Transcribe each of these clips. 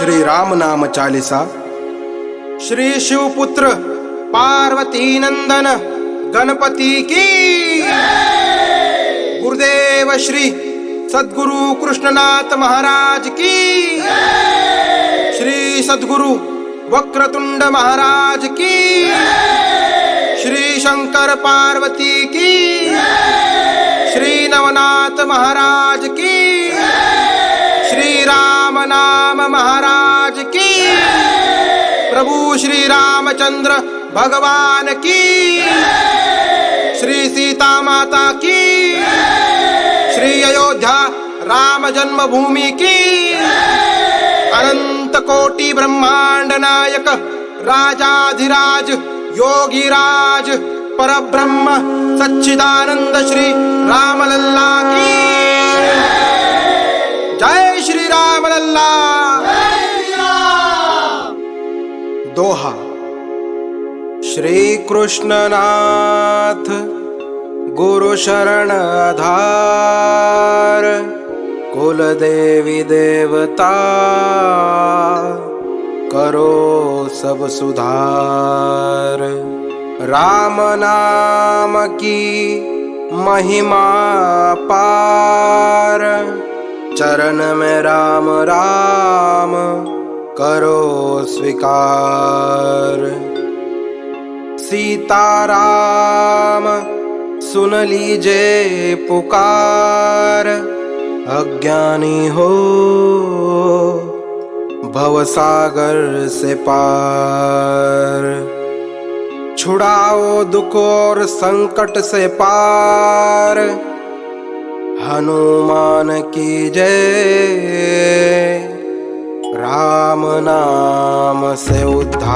श्री राम नाम चालीसा। श्री शिवपुत्र पार्वती नंदन गणपति की। गुरुदेव श्री सद्गुरु कृष्णनाथ महाराज की। श्री सद्गुरु वक्रतुंड महाराज की। श्री शंकर पार्वती की। श्री नवनाथ महाराज की। श्री राम नाम महाराज की। प्रभु श्री रामचंद्र भगवान की। श्री सीता माता की। श्री अयोध्या राम जन्मभूमि की। अनंत कोटि ब्रह्मांड नायक राजाधिराज योगीराज परब्रह्म सच्चिदानंद श्री रामलल्ला की। जय श्री रामलल्ला। दोहा। श्री कृष्णनाथ गुरु शरण आधार। कुल देवी देवता करो सब सुधार। राम नाम की महिमा पार। चरण में राम राम करो स्वीकार। सीताराम सुन लीजिए पुकार। अज्ञानी हो भवसागर से पार। छुड़ाओ दुख और संकट से पार। हनुमान की जय। राम नाम से उद्धार।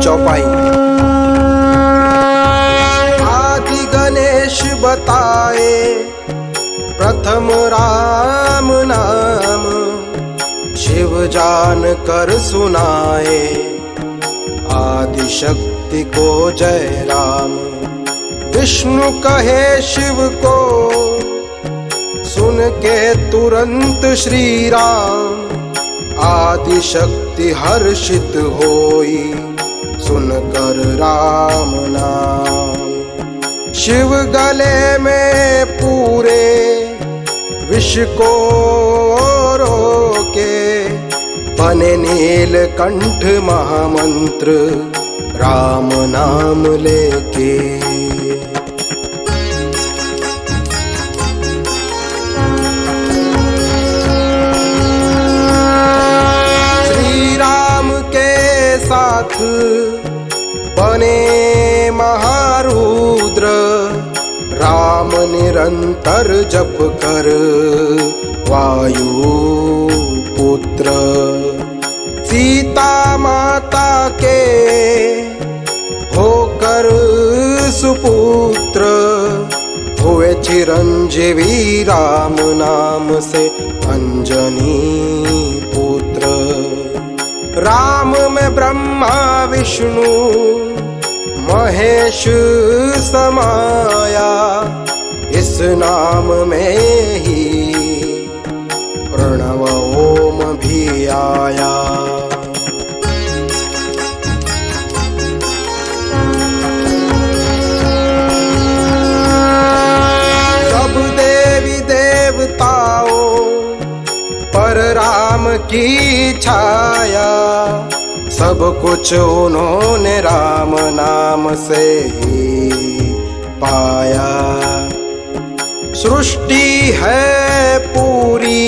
चौपाई। आदि गणेश बताए प्रथम राम नाम। शिव जान कर सुनाए आदि शक्ति को जय राम। विष्णु कहे शिव को सुन के तुरंत श्री राम। आदि शक्ति हर्षित होई सुनकर राम नाम। शिव गले में पूरे विष को रोके। बने नीलकंठ महामंत्र राम नाम लेके। साथ बने महारुद्र। राम निरंतर जप कर वायु पुत्र। सीता माता के होकर सुपुत्र। हुए चिरंजीवी राम नाम से अंजनी पुत्र। राम में ब्रह्मा विष्णु महेश समाया। इस नाम में ही प्रणव ओम भी आया। सब देवी देवताओं पर राम की छाया। सब कुछ उन्होंने राम नाम से ही पाया। सृष्टि है पूरी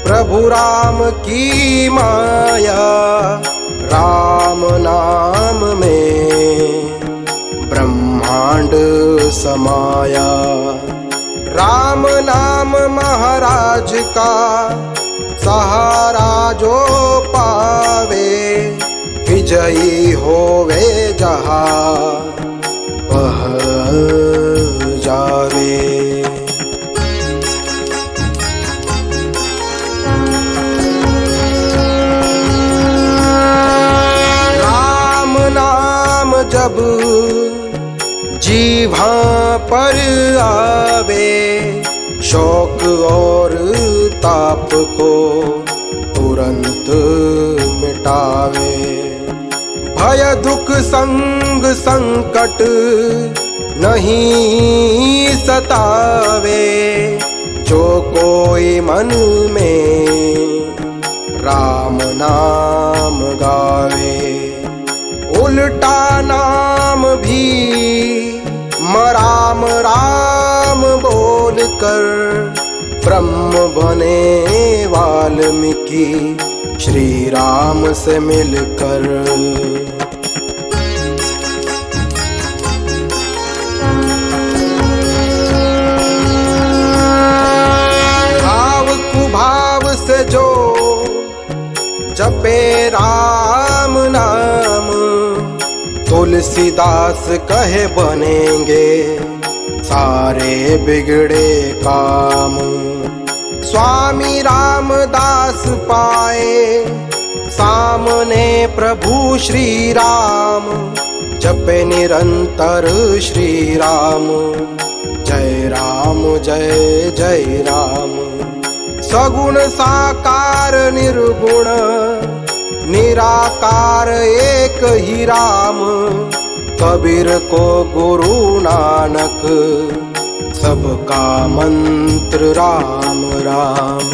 प्रभु राम की माया। राम नाम में ब्रह्मांड समाया। राम नाम महाराज का सहारा जो पावे। विजयी होवे जहाँ वह जावे। राम नाम जब जीभा पर आवे। शौक और ताप को तुरंत मिटावे। भय दुख संग संकट नहीं सतावे, जो कोई मन में राम नाम गावे। उल्टा नाम भी राम राम बोल कर ब्रह्म बने वाल्मीकि श्री राम से मिलकर। भाव कुभाव से जो जपे राम नाम, तुलसीदास कहे बनेंगे सारे बिगड़े काम। स्वामी रामदास पाए सामने प्रभु श्री राम, जपे निरंतर श्री राम। जय राम जय जय राम। सगुण साकार निर्गुण निराकार एक ही राम, कबीर को गुरु नानक सबका मंत्र राम राम।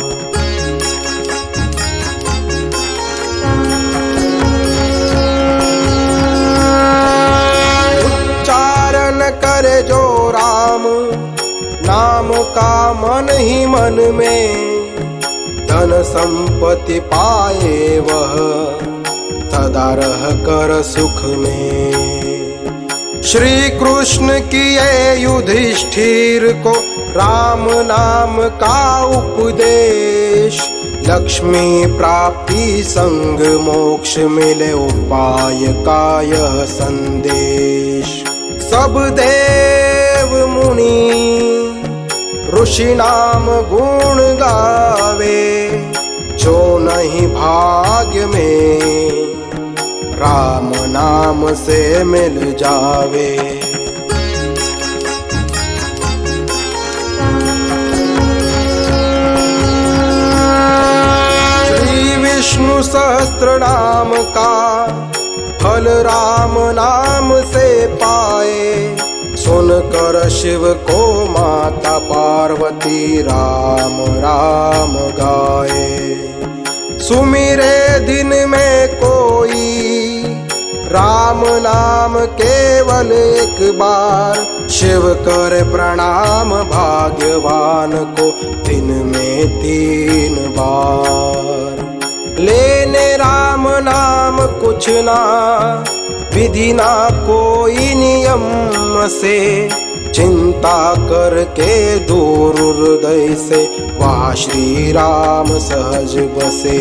उच्चारण करे जो राम नाम का मन ही मन में, धन संपत्ति पाए वह सदा रह कर सुख में। श्री कृष्ण किए युधिष्ठिर को राम नाम का उपदेश, लक्ष्मी प्राप्ति संग मोक्ष मिले उपाय का यह संदेश। सब देव मुनि ऋषि नाम गुण गावे, जो नहीं भाग्य में राम नाम से मिल जावे। श्री विष्णु सहस्त्र नाम का फल राम नाम से पाए, सुनकर शिव को माता पार्वती राम राम गाए। सुमिरे दिन में कोई राम नाम केवल एक बार, शिव कर प्रणाम भाग्यवान को दिन में 3 बार। लेने राम नाम कुछ ना विधि ना कोई नियम से, चिंता करके दूर हृदय से वहाँ श्री राम सहज बसे।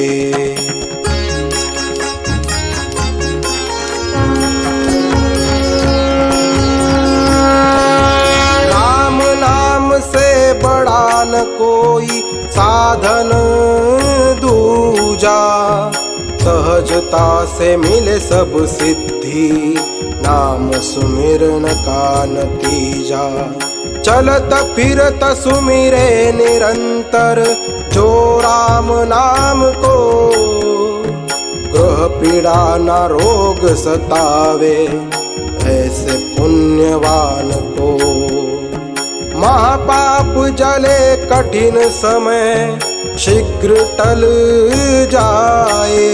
राम नाम से बड़ा न कोई साधन दूजा, सहजता से मिले सब सिद्धि नाम सुमिरन का नतीजा। चलत फिरत सुमिरे निरंतर जो राम नाम को, ग्रह पीड़ा न रोग सतावे ऐसे पुण्यवान को। महापाप जले कठिन समय शीघ्र टल जाए,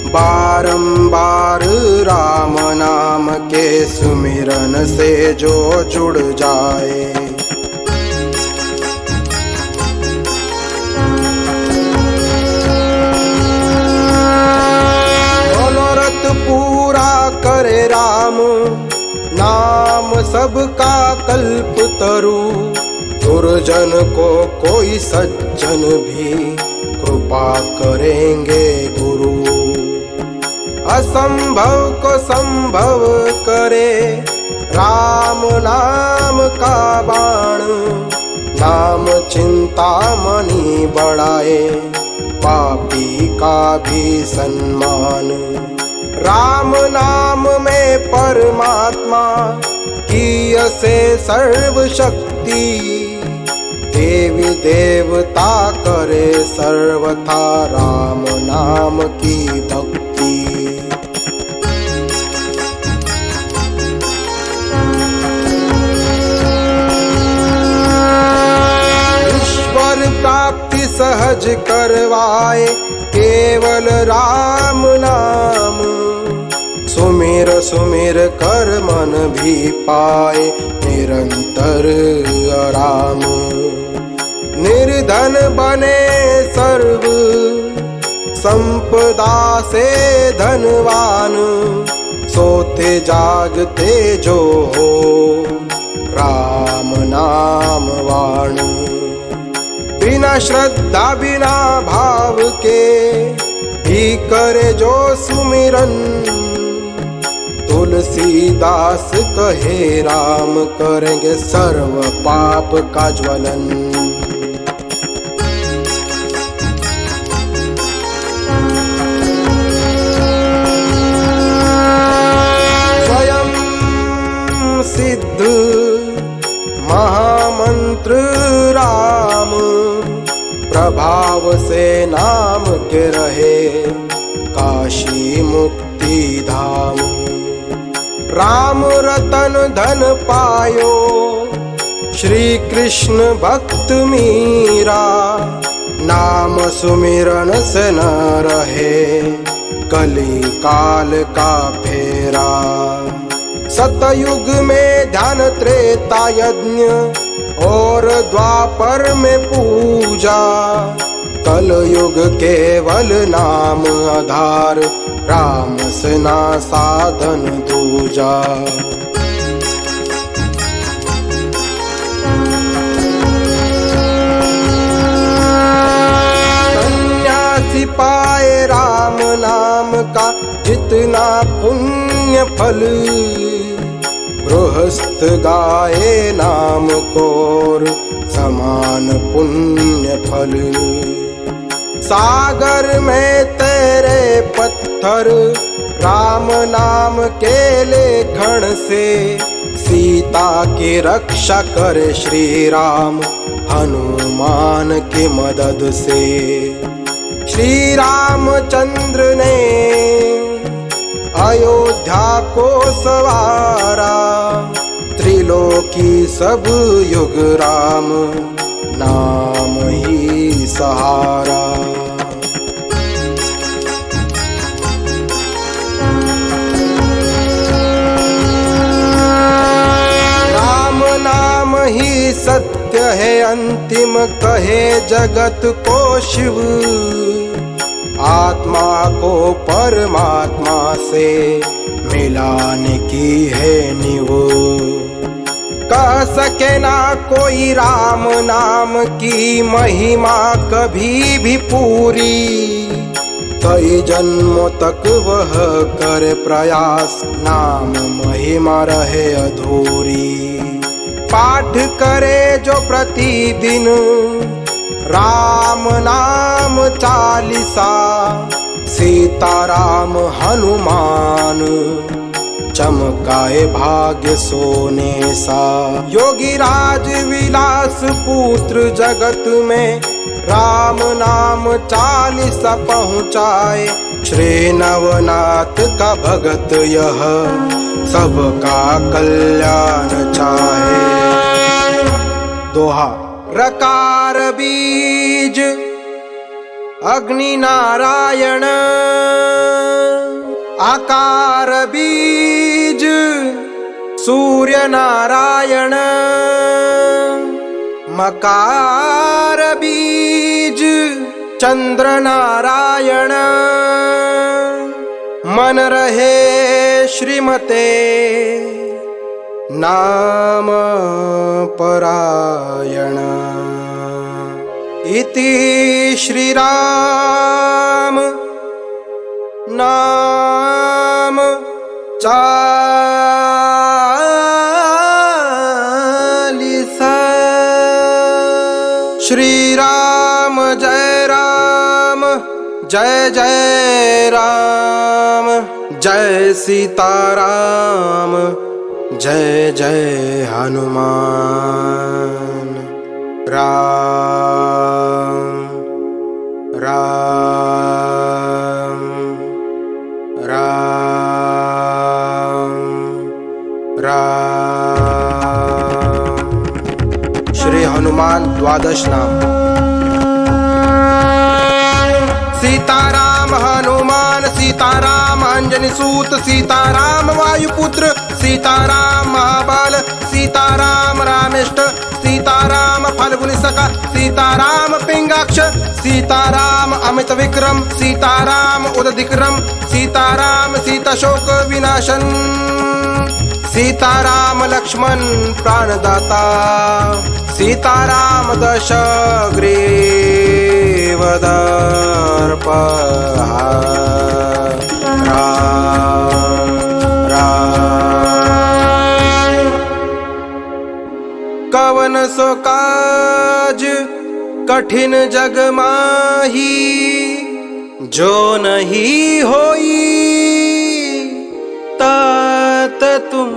बारंबार राम नाम के सुमिरन से जो जुड़ जाए। मनोरथ पूरा करे राम नाम सबका कल्प तरु, दुर्जन को कोई सज्जन भी कृपा करेंगे गुरु। असंभव को संभव करे राम नाम का बाण, नाम चिंतामणि बढ़ाए पापी का भी सम्मान। राम नाम में परमात्मा की से सर्व शक्ति, देवी देवता करे सर्वथा राम नाम की भक्ति। ईश्वर प्राप्ति सहज करवाए केवल राम नाम। सुमिर सुमिर कर मन भी पाए निरंतर आराम। निर्धन बने सर्व संपदा से धनवान। सोते जागते जो हो राम नाम वाण। बिना श्रद्धा बिना भाव के भी करे जो सुमिरन। तुलसीदास कहे राम करेंगे सर्व पाप का ज्वलन। स्वयं सिद्ध महामंत्र राम। प्रभाव से नाम के रहे काशी मुक्ति धाम। राम रतन धन पायो श्री कृष्ण भक्त मीरा। नाम सुमिरन से न रहे कली काल का फेरा। सतयुग में ध्यान त्रेता यज्ञ और द्वापर में पूजा। कलयुग केवल नाम आधार राम सेना साधन दूजा। सन्यासी पाए राम नाम का जितना पुण्य फल। गृहस्थ गाए नाम कोर समान पुण्य फल। सागर में तेरे पत्थर राम नाम के लेखन से। सीता की रक्षा करे श्री राम हनुमान की मदद से। श्री रामचंद्र ने अयोध्या को सवारा। त्रिलोकी सब युग राम नाम ही सहारा। राम नाम ही सत्य है अंतिम कहे जगत को शिव। आत्मा को परमात्मा से मिलाने की है नींव। कह सके ना कोई राम नाम की महिमा कभी भी पूरी। कई जन्मों तक वह करे प्रयास नाम महिमा रहे अधूरी। पाठ करे जो प्रतिदिन राम नाम चालीसा। सीताराम हनुमान चमकाए भाग्य सोने सा। योगी राज विलास पुत्र जगत में राम नाम चालीसा पहुँचाए। श्री नवनाथ का भगत यह सबका कल्याण चाहे। दोहा। रकार बीज अग्नि नारायण। आकार बीज सूर्य नारायण। मकार बीज चंद्र नारायण। मन रहे श्रीमते नाम परायण। इति श्री राम नाम चालीसा। श्री राम जय राम जय जय राम। जय सीताराम जय जय हनुमान। राम राम राम राम। श्री हनुमान द्वादश नाम। सीताराम हनुमान सीताराम अंजनी सूत सीताराम वायुपुत्र सीताराम महाबल सीताराम रामेष्ट सीताराम फाल्गुनी सखा सीताराम पिंगाक्ष सीताराम अमित विक्रम सीताराम उदधिक्रम सीताराम सीताशोक विनाशन सीताराम लक्ष्मण प्राणदाता सीताराम दशग्रीवदर्पहार। राम राम। कवन सो काज कठिन जग माही जो नहीं होई तात तुम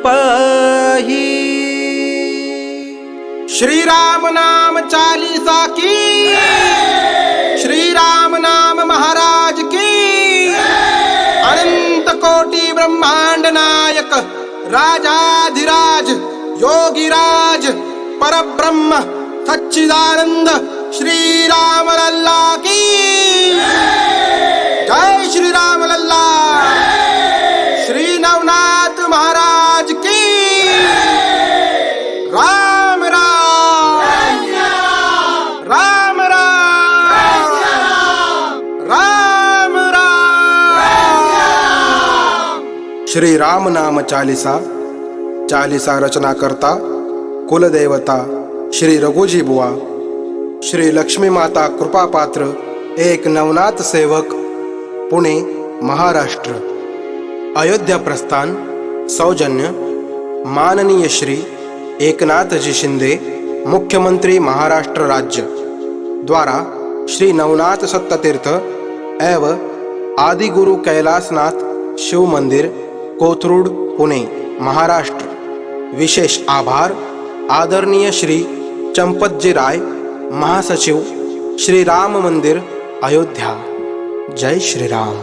पाही। श्री राम नाम चालीसा की श्री राम नाम महाराज की। अनंत कोटि ब्रह्मांड नायक राजाधिराज योगिराज परब्रह्म सच्चिदानंद श्री राम लल्ला की जय। श्री राम लल्ला। श्री नवनाथ महाराज की। राम राम राम राम राम राम। श्री राम नाम चालीसा। चालीसा रचना करता कुलदेवता श्री रघुजी बुवा श्री लक्ष्मी माता कृपा पात्र एक नवनाथ सेवक पुणे महाराष्ट्र। अयोध्या प्रस्थान सौजन्य माननीय श्री एकनाथजी शिंदे मुख्यमंत्री महाराष्ट्र राज्य द्वारा श्री नवनाथ सत्ततीर्थ एवं आदिगुरु कैलासनाथ शिव मंदिर कोथरूड पुणे महाराष्ट्र। विशेष आभार आदरणीय श्री चंपतजी राय महासचिव श्री राम मंदिर अयोध्या। जय श्री राम।